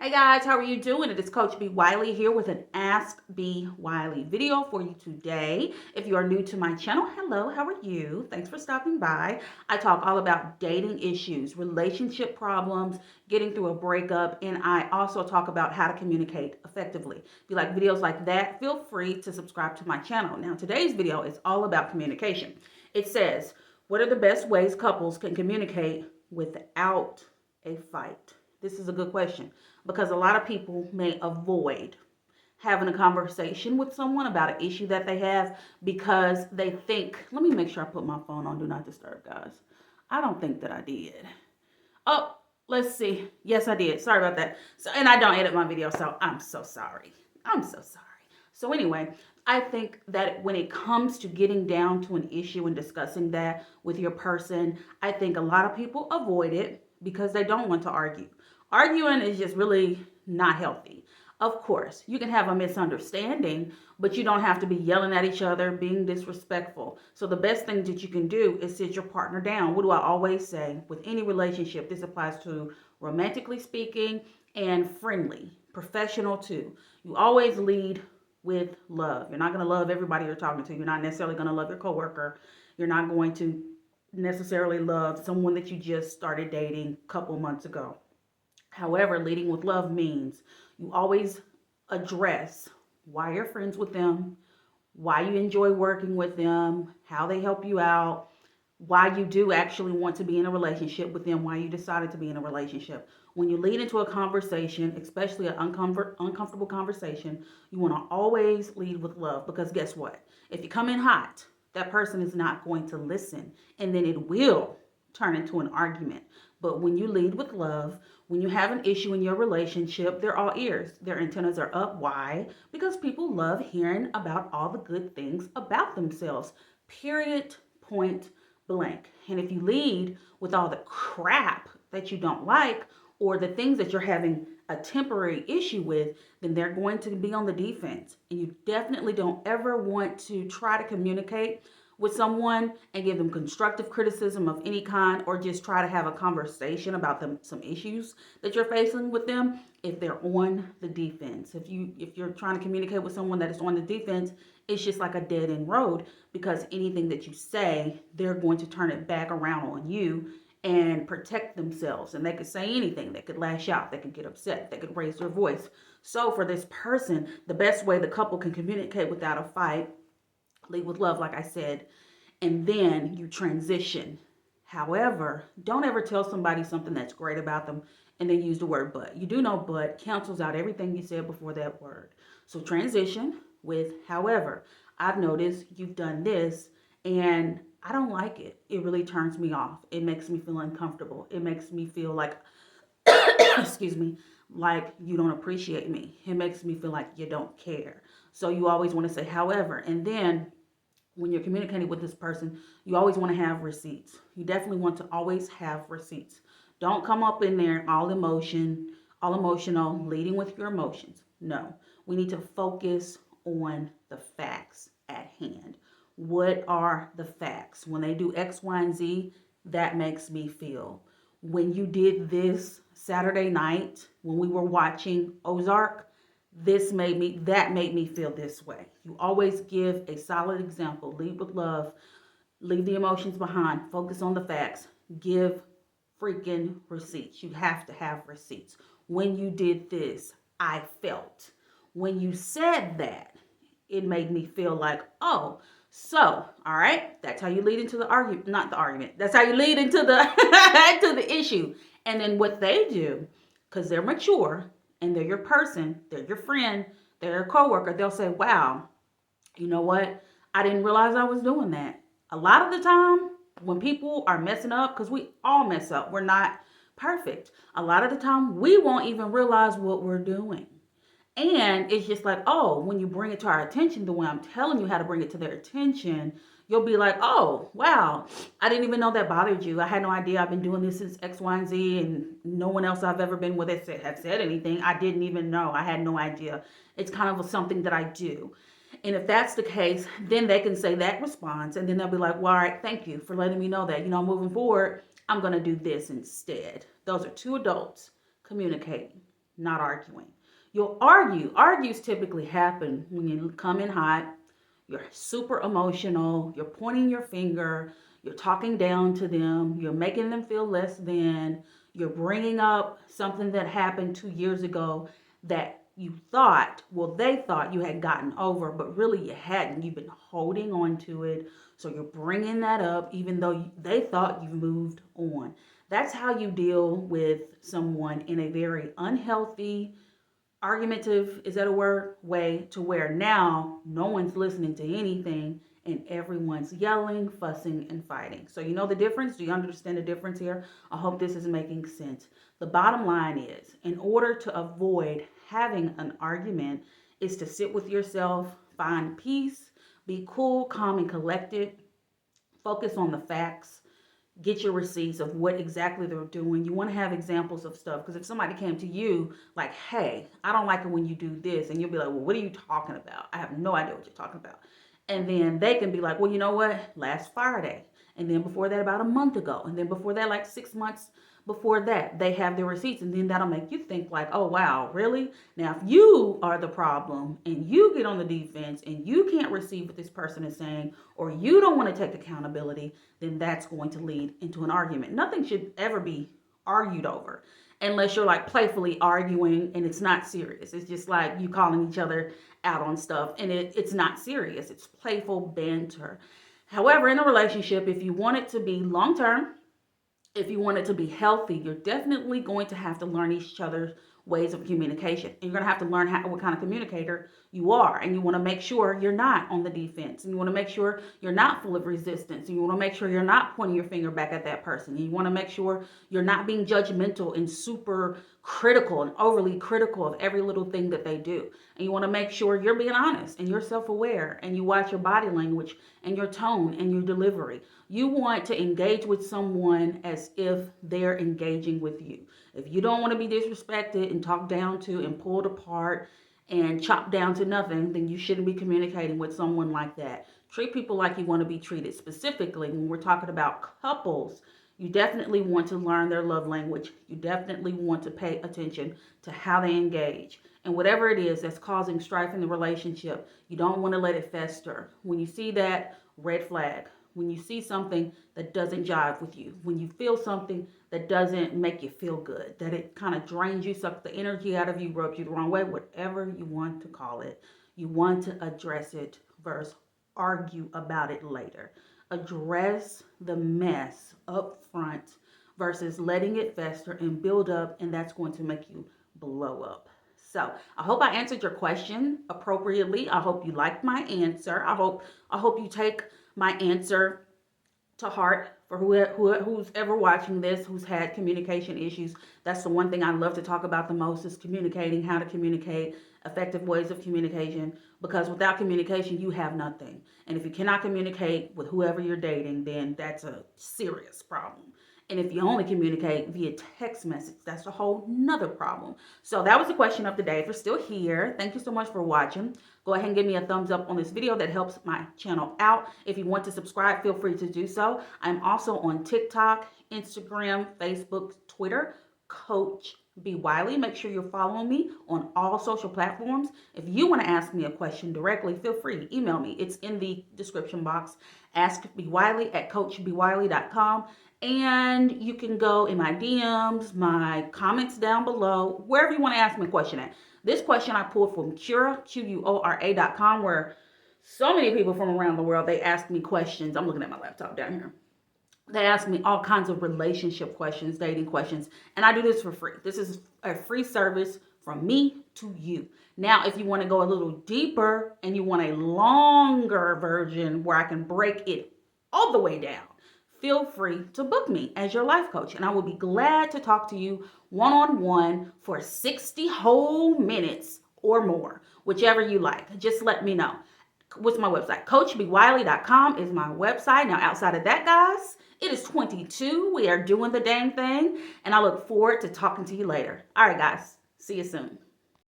Hey guys, how are you doing? It is Coach B. Wiley here with an Ask B. Wiley video for you today. If you are new to my channel, hello, how are you? Thanks for stopping by. I talk all about dating issues, relationship problems, getting through a breakup, and I also talk about how to communicate effectively. If you like videos like that, feel free to subscribe to my channel. Now, today's video is all about communication. It says, what are the best ways couples can communicate without a fight? This is a good question because a lot of people may avoid having a conversation with someone about an issue that they have because they think, let me make sure I put my phone on Do Not Disturb, guys. I don't think that I did. Oh, let's see. Yes, I did. Sorry about that. So, and I don't edit my video, so I'm so sorry. I'm so sorry. So anyway, I think that when it comes to getting down to an issue and discussing that with your person, I think a lot of people avoid it because they don't want to argue. Arguing is just really not healthy. Of course, you can have a misunderstanding, but you don't have to be yelling at each other, being disrespectful. So the best thing that you can do is sit your partner down. What do I always say? With any relationship, this applies to romantically speaking and friendly, professional too. You always lead with love. You're not going to love everybody you're talking to. You're not necessarily going to love your coworker. You're not going to necessarily love someone that you just started dating a couple months ago. However, leading with love means you always address why you're friends with them, why you enjoy working with them, how they help you out, why you do actually want to be in a relationship with them, why you decided to be in a relationship. When you lead into a conversation, especially an uncomfortable conversation, you want to always lead with love because guess what? If you come in hot, that person is not going to listen and then it will turn into an argument. But when you lead with love, when you have an issue in your relationship, they're all ears. Their antennas are up. Why? Because people love hearing about all the good things about themselves. Period. Point blank. And if you lead with all the crap that you don't like or the things that you're having a temporary issue with, then they're going to be on the defense. And you definitely don't ever want to try to communicate with someone and give them constructive criticism of any kind or just try to have a conversation about some issues that you're facing with them if they're on the defense. If you're trying to communicate with someone that is on the defense, it's just like a dead end road because anything that you say, they're going to turn it back around on you and protect themselves. And they could say anything. They could lash out. They could get upset. They could raise their voice. So for this person, the best way the couple can communicate without a fight, lead with love, like I said, and then you transition. However, don't ever tell somebody something that's great about them and then use the word but. You do know but cancels out everything you said before that word. So transition with however. I've noticed you've done this and I don't like it. It really turns me off. It makes me feel uncomfortable. It makes me feel like, excuse me, like you don't appreciate me. It makes me feel like you don't care. So you always want to say however, and then when you're communicating with this person, you always want to have receipts. You definitely want to always have receipts. Don't come up in there all emotional, leading with your emotions. No, we need to focus on the facts at hand. What are the facts? When they do X, Y, and Z, that makes me feel. When you did this Saturday night, when we were watching Ozark, that made me feel this way. You always give a solid example. Lead with love. Leave the emotions behind. Focus on the facts. Give freaking receipts. You have to have receipts. When you did this, I felt. When you said that, it made me feel like, oh, so, all right, that's how you lead into the argument, not the argument. That's how you lead into the to the issue. And then what they do, because they're mature, and they're your person, they're your friend, they're your coworker, they'll say, wow, you know what? I didn't realize I was doing that. A lot of the time when people are messing up, because we all mess up, we're not perfect. A lot of the time we won't even realize what we're doing. And it's just like, oh, when you bring it to our attention, the way I'm telling you how to bring it to their attention, you'll be like, oh, wow, I didn't even know that bothered you. I had no idea. I've been doing this since X, Y, and Z, and no one else I've ever been with have said anything. I didn't even know. I had no idea. It's kind of something that I do. And if that's the case, then they can say that response, and then they'll be like, well, all right, thank you for letting me know that. Moving forward, I'm going to do this instead. Those are two adults communicating, not arguing. You'll argue. Argues typically happen when you come in hot, you're super emotional, you're pointing your finger, you're talking down to them, you're making them feel less than, you're bringing up something that happened 2 years ago that you thought, well, they thought you had gotten over, but really you hadn't. You've been holding on to it. So you're bringing that up even though they thought you moved on. That's how you deal with someone in a very unhealthy, argumentative, is that a word, way, to where now no one's listening to anything and everyone's yelling, fussing, and fighting. So you know the difference? Do you understand the difference here? I hope this is making sense. The bottom line is, in order to avoid having an argument, is to sit with yourself, find peace, be cool, calm, and collected, focus on the facts, get your receipts of what exactly they're doing. You want to have examples of stuff, because if somebody came to you like, hey, I don't like it when you do this, and you'll be like, well, what are you talking about? I have no idea what you're talking about. And then they can be like, well, you know what, last Friday, and then before that about a month ago, and then before that like 6 months before that, they have their receipts, and then that'll make you think like, oh wow, really? Now if you are the problem and you get on the defense and you can't receive what this person is saying, or you don't want to take accountability, then that's going to lead into an argument. Nothing should ever be argued over unless you're like playfully arguing and it's not serious. It's just like you calling each other out on stuff, and it's not serious. It's playful banter. However, in a relationship, if you want it to be long term, if you want it to be healthy, you're definitely going to have to learn each other's ways of communication. And you're going to have to learn what kind of communicator you are. And you want to make sure you're not on the defense. And you want to make sure you're not full of resistance. And you want to make sure you're not pointing your finger back at that person. And you want to make sure you're not being judgmental and super critical and overly critical of every little thing that they do. And you want to make sure you're being honest and you're self-aware, and you watch your body language and your tone and your delivery. You want to engage with someone as if they're engaging with you. If you don't want to be disrespected and talked down to and pulled apart and chopped down to nothing, then you shouldn't be communicating with someone like that. Treat people like you want to be treated. Specifically, when we're talking about couples, you definitely want to learn their love language. You definitely want to pay attention to how they engage. And whatever it is that's causing strife in the relationship, you don't want to let it fester. When you see that, red flag. When you see something that doesn't jive with you, when you feel something that doesn't make you feel good, that it kind of drains you, sucks the energy out of you, rubs you the wrong way, whatever you want to call it, you want to address it versus argue about it later. Address the mess up front versus letting it fester and build up, and that's going to make you blow up. So I hope I answered your question appropriately. I hope you liked my answer. I hope you take my answer to heart. For who's ever watching this, who's had communication issues, that's the one thing I love to talk about the most, is communicating, how to communicate, effective ways of communication, because without communication, you have nothing. And if you cannot communicate with whoever you're dating, then that's a serious problem. And if you only communicate via text message, that's a whole nother problem. So that was the question of the day. If you're still here, thank you so much for watching. Go ahead and give me a thumbs up on this video. That helps my channel out. If you want to subscribe, feel free to do so. I'm also on TikTok, Instagram, Facebook, Twitter, Coach B. Wiley. Make sure you're following me on all social platforms. If you want to ask me a question directly, feel free. Email me. It's in the description box. askbeewiley@coachbwiley.com. And you can go in my DMs, my comments down below, wherever you want to ask me a question at. This question I pulled from Quora, Quora.com, where so many people from around the world, they ask me questions. I'm looking at my laptop down here. They ask me all kinds of relationship questions, dating questions, and I do this for free. This is a free service from me to you. Now, if you want to go a little deeper and you want a longer version where I can break it all the way down, feel free to book me as your life coach, and I will be glad to talk to you one-on-one for 60 whole minutes or more, whichever you like. Just let me know. What's my website? CoachBWiley.com is my website. Now, outside of that, guys, it is 22. We are doing the dang thing, and I look forward to talking to you later. All right, guys. See you soon.